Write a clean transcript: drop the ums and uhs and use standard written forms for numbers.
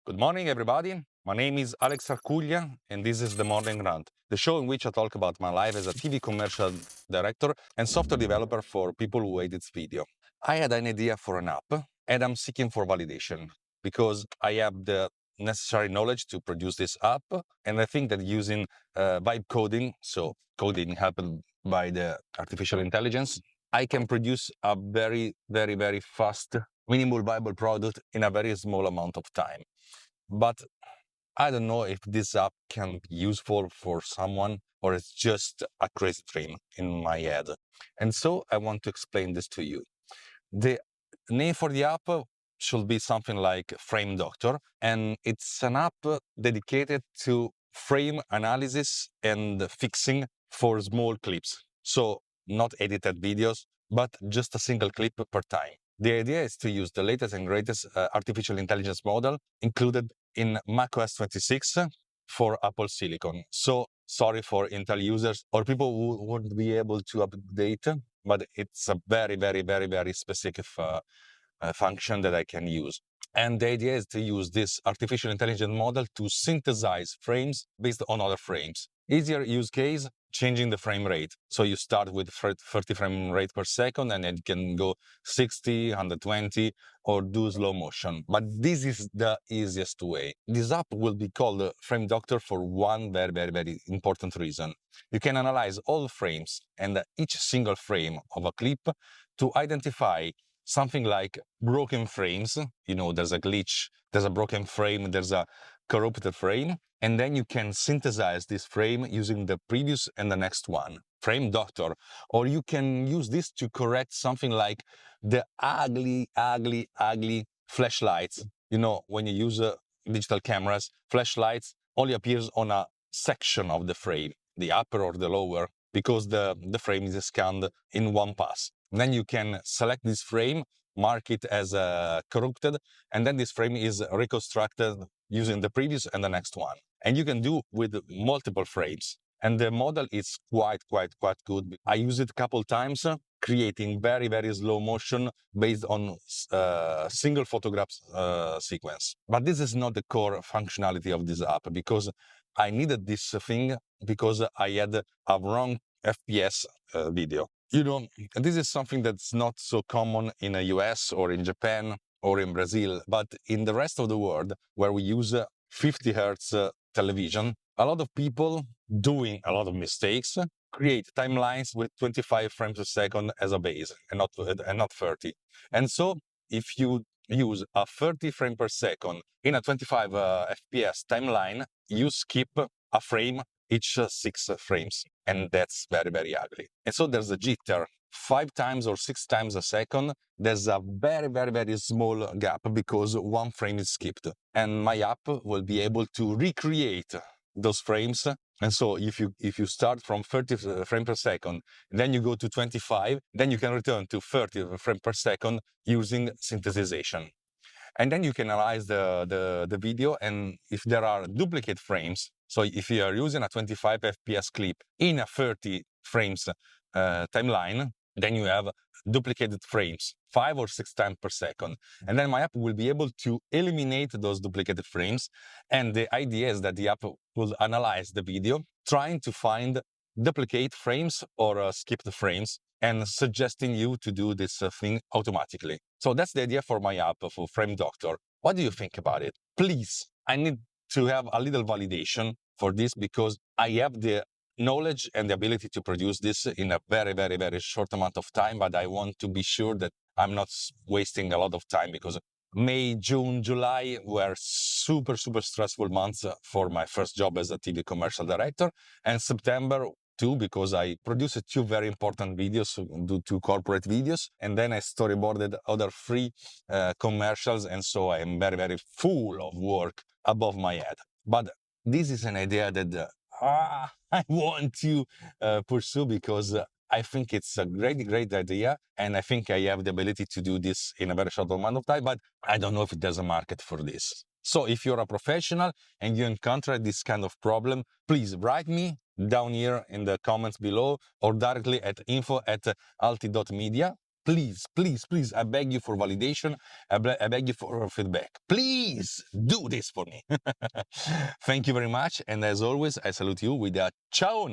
Good morning, everybody. My name is Alex Arcuglia, and this is The Morning Rant, the show in which I talk about my life as a TV commercial director and software developer for people who edit video. I had an idea for an app, and I'm seeking for validation because I have the necessary knowledge to produce this app, and I think that using vibe coding, so coding helped by the artificial intelligence, I can produce a very fast, minimal viable product in a very small amount of time. But I don't know if this app can be useful for someone or it's just a crazy dream in my head. And so I want to explain this to you. The name for the app should be something like Frame Doctor, and it's an app dedicated to frame analysis and fixing for small clips. So not edited videos, but just a single clip per time. The idea is to use the latest and greatest artificial intelligence model included in macOS 26 for Apple Silicon. So sorry for Intel users or people who won't be able to update, but it's a very specific function that I can use. And the idea is to use this artificial intelligence model to synthesize frames based on other frames. Easier use case, changing the frame rate. So you start with 30 frame rate per second and then you can go 60, 120 or do slow motion. But this is the easiest way. This app will be called Frame Doctor for one very important reason. You can analyze all frames and each single frame of a clip to identify something like broken frames. There's a glitch, there's a broken frame, there's a corrupted frame, and then you can synthesize this frame using the previous and the next one, Frame Doctor. Or you can use this to correct something like the ugly flashlights. When you use digital cameras, flashlights only appears on a section of the frame, the upper or the lower, because the frame is scanned in one pass. Then you can select this frame, mark it as corrupted, and then this frame is reconstructed using the previous and the next one. And you can do with multiple frames. And the model is quite good. I used it a couple times, creating very slow motion based on single photographs sequence. But this is not the core functionality of this app, because I needed this thing because I had a wrong FPS video. This is something that's not so common in the US or in Japan or in Brazil, but in the rest of the world where we use 50 hertz television, a lot of people doing a lot of mistakes create timelines with 25 frames a second as a base and not 30. And so if you use a 30 frame per second in a 25 FPS timeline, you skip a frame each 6 frames, and that's very ugly. And so there's a jitter 5 times or 6 times a second. There's a very small gap because one frame is skipped, and my app will be able to recreate those frames. And so if you start from 30 frames per second, then you go to 25, then you can return to 30 frames per second using synthesization. And then you can analyze the video, and if there are duplicate frames, so if you are using a 25 FPS clip in a 30 frames timeline, then you have duplicated frames 5 or 6 times per second. And then my app will be able to eliminate those duplicated frames. And the idea is that the app will analyze the video, trying to find duplicate frames or skipped frames, and suggesting you to do this thing automatically. So that's the idea for my app, for Frame Doctor. What do you think about it? Please, I need to have a little validation for this because I have the knowledge and the ability to produce this in a very short amount of time, but I want to be sure that I'm not wasting a lot of time, because May, June, July were super stressful months for my first job as a TV commercial director, and September too, because I produced 2 very important videos, 2 corporate videos, and then I storyboarded other 3 commercials, and so I am very full of work above my head. But this is an idea that I want to pursue because I think it's a great idea, and I think I have the ability to do this in a very short amount of time, but I don't know if there's a market for this. So if you're a professional and you encounter this kind of problem, please write me down here in the comments below or directly at info@alti.media. please, please, please, I beg you for validation. I beg you for feedback. Please do this for me. Thank you very much. And as always, I salute you with a ciao.